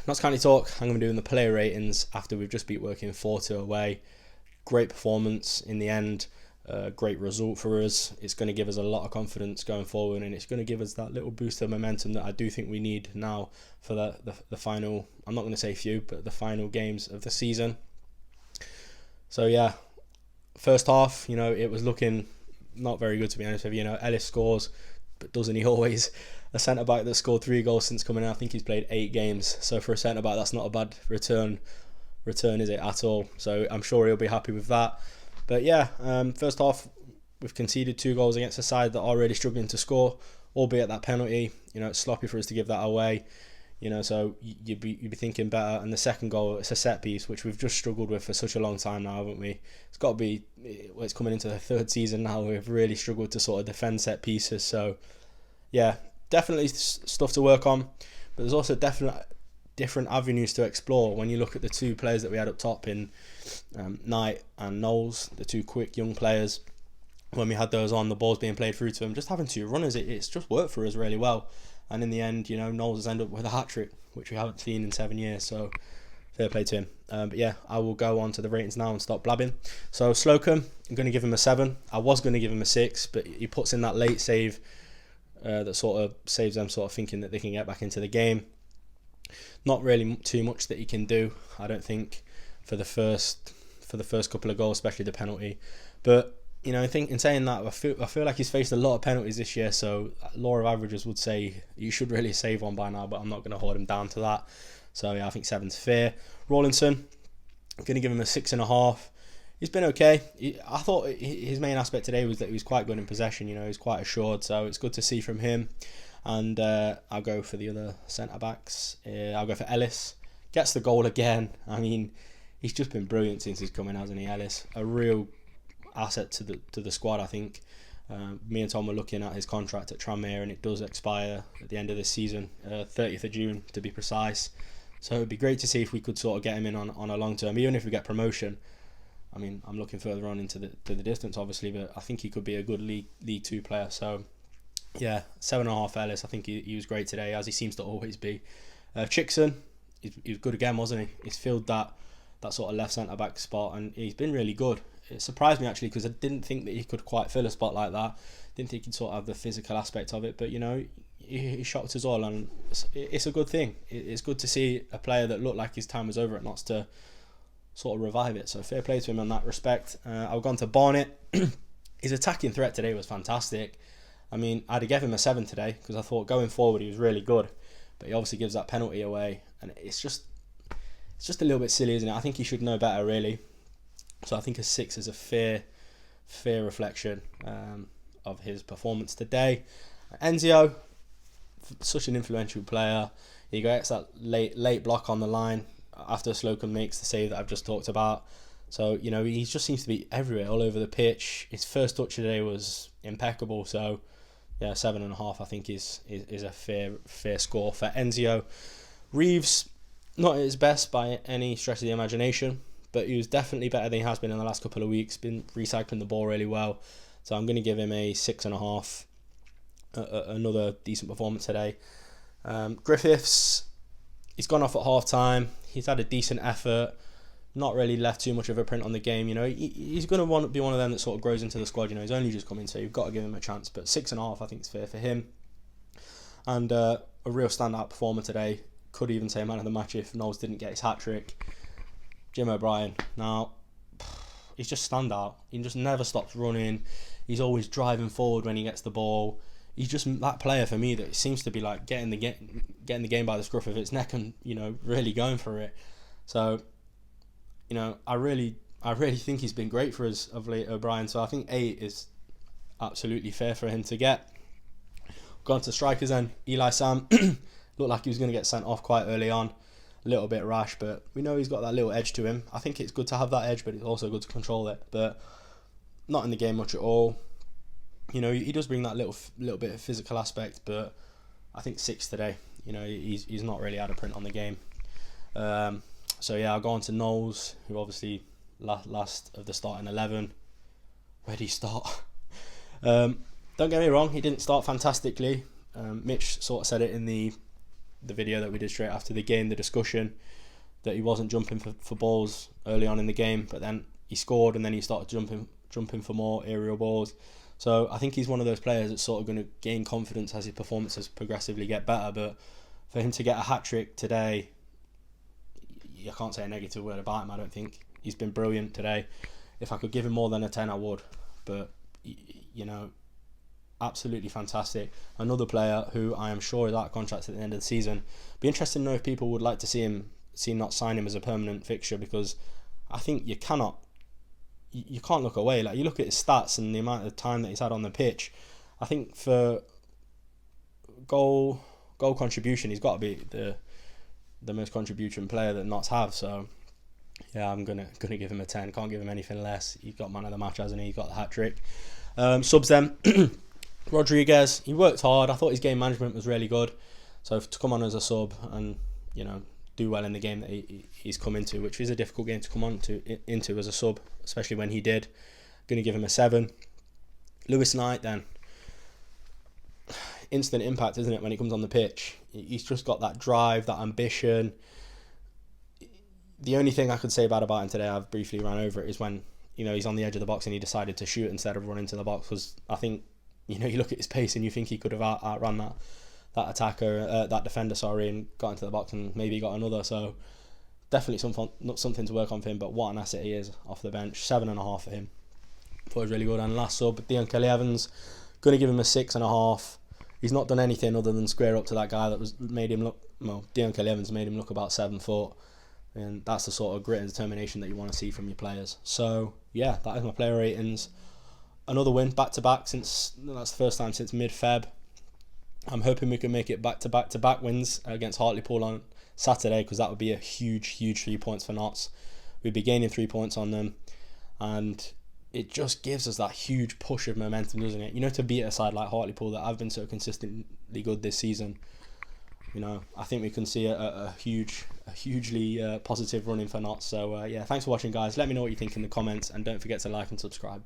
Notts County talk. I'm going to be doing the player ratings after we've just beat Woking 4-2 away. Great performance in the end. Great result for us. It's going to give us a lot of confidence going forward, and it's going to give us that little boost of momentum that I do think we need now for the final, I'm not going to say few, but the final games of the season. So yeah, first half, it was looking not very good, to be honest with you. Ellis scores, but doesn't he always? A centre-back that scored 3 goals since coming in, I think he's played 8 games. So for a centre-back, that's not a bad return, is it, at all? So I'm sure he'll be happy with that. But yeah, first half, we've conceded 2 goals against a side that are really struggling to score, albeit that penalty. It's sloppy for us to give that away. So you'd be thinking better. And the second goal, it's a set piece, which we've just struggled with for such a long time now, haven't we? It's got to be, it's coming into the 3rd season now. We've really struggled to sort of defend set pieces. So yeah, definitely stuff to work on. But there's also different avenues to explore when you look at the 2 players that we had up top in Knight and Knowles, the 2 quick young players. When we had those on, the balls being played through to them, just having 2 runners, it's just worked for us really well. And in the end, Knowles has ended up with a hat-trick, which we haven't seen in 7 years, so fair play to him. But yeah, I will go on to the ratings now and stop blabbing. So Slocum, I'm going to give him a 7. I was going to give him a 6, but he puts in that late save that sort of saves them sort of thinking that they can get back into the game. Not really too much that he can do, I don't think, for the first couple of goals, especially the penalty. But in saying that, I feel like he's faced a lot of penalties this year. So law of averages would say you should really save one by now, but I'm not going to hold him down to that. So yeah, I think 7's fair. Rawlinson, I'm going to give him a 6.5. He's been okay. I thought his main aspect today was that he was quite good in possession. He was quite assured, so it's good to see from him. And I'll go for the other centre-backs. I'll go for Ellis. Gets the goal again. I mean, he's just been brilliant since he's come in, hasn't he, Ellis? A real asset to the squad, I think. Me and Tom were looking at his contract at Tranmere, and it does expire at the end of this season, 30th of June to be precise. So it'd be great to see if we could sort of get him in on a long term, even if we get promotion. I mean, I'm looking further on into the distance, obviously, but I think he could be a good League 2 player. So yeah, 7.5 Ellis. I think he was great today, as he seems to always be. Chickson, he was good again, wasn't he? He's filled that sort of left centre back spot, and he's been really good. It surprised me actually, because I didn't think that he could quite fill a spot like that. Didn't think he'd sort of have the physical aspect of it, but he shocked us all, and it's a good thing. It's good to see a player that looked like his time was over at Notts to sort of revive it. So fair play to him on that respect. I've gone to Barnett. His attacking threat today was fantastic. I mean, I'd have given him a 7 today, because I thought going forward he was really good, but he obviously gives that penalty away, and it's just a little bit silly, isn't it? I think he should know better, really. So I think a 6 is a fair reflection of his performance today. Enzio, such an influential player. He gets that late block on the line after Slocum makes the save that I've just talked about. So he just seems to be everywhere, all over the pitch. His first touch today was impeccable. So yeah, 7.5 I think is a fair score for Enzio. Reeves, not at his best by any stretch of the imagination, but he was definitely better than he has been in the last couple of weeks. Been recycling the ball really well. So I'm going to give him a 6.5. Another decent performance today. Griffiths, he's gone off at half time. He's had a decent effort. Not really left too much of a print on the game. He's going to be one of them that sort of grows into the squad. He's only just come in, so you've got to give him a chance. But 6.5 I think is fair for him. And a real standout performer today. Could even say man of the match if Knowles didn't get his hat-trick. Jim O'Brien. Now, he's just standout. He just never stops running. He's always driving forward when he gets the ball. He's just that player for me that seems to be like getting the game by the scruff of its neck and really going for it. So I really think he's been great for us of late, O'Brien. So I think 8 is absolutely fair for him to get. Gone to strikers then. Eli Sam looked like he was going to get sent off quite early on. A little bit rash, but we know he's got that little edge to him. I think it's good to have that edge, but it's also good to control it. But not in the game much at all. He does bring that little bit of physical aspect, but I think 6 today. He's not really had a print on the game. So yeah, I'll go on to Knowles, who obviously last of the starting 11. Where did he start? Don't get me wrong, he didn't start fantastically. Mitch sort of said it in the the video that we did straight after the game, the discussion that he wasn't jumping for balls early on in the game, but then he scored and then he started jumping for more aerial balls. So I think he's one of those players that's sort of going to gain confidence as his performances progressively get better. But for him to get a hat-trick today, I can't say a negative word about him, I don't think. He's been brilliant today. If I could give him more than a 10, I would. But, you know, absolutely fantastic. Another player who I am sure is out of contract at the end of the season. Be interested to know if people would like to see not sign him as a permanent fixture, because I think you can't look away. Like, you look at his stats and the amount of time that he's had on the pitch. I think for goal contribution, he's got to be the most contribution player that Notts have. So yeah, I'm gonna give him a 10. Can't give him anything less. He got man of the match, hasn't he? He got the hat trick. Subs then. Rodriguez, he worked hard. I thought his game management was really good. So to come on as a sub and, you know, do well in the game that he's come into, which is a difficult game to come into as a sub, especially when he did. Going to give him a 7. Lewis Knight then. Instant impact, isn't it, when he comes on the pitch? He's just got that drive, that ambition. The only thing I could say bad about him today, I've briefly ran over it, is when, you know, he's on the edge of the box and he decided to shoot instead of run into the box. Because I think, you know, you look at his pace and you think he could have outrun that defender, and got into the box and maybe got another. So definitely something to work on for him. But what an asset he is off the bench. 7.5 for him. Thought it was really good. And last sub, Dion Kelly-Evans, going to give him a 6.5. He's not done anything other than square up to that guy that made him look. Well, Dion Kelly-Evans made him look about 7 foot. And that's the sort of grit and determination that you want to see from your players. So yeah, that is my player ratings. Another win back to back, since that's the first time since mid-Feb. I'm hoping we can make it back to back wins against Hartlepool on Saturday, because that would be a huge 3 points for Notts. We'd be gaining 3 points on them, and it just gives us that huge push of momentum, doesn't it? You know, to beat a side like Hartlepool that have been so consistently good this season. You know, I think we can see a hugely positive running for Notts. So yeah, thanks for watching, guys. Let me know what you think in the comments, and don't forget to like and subscribe.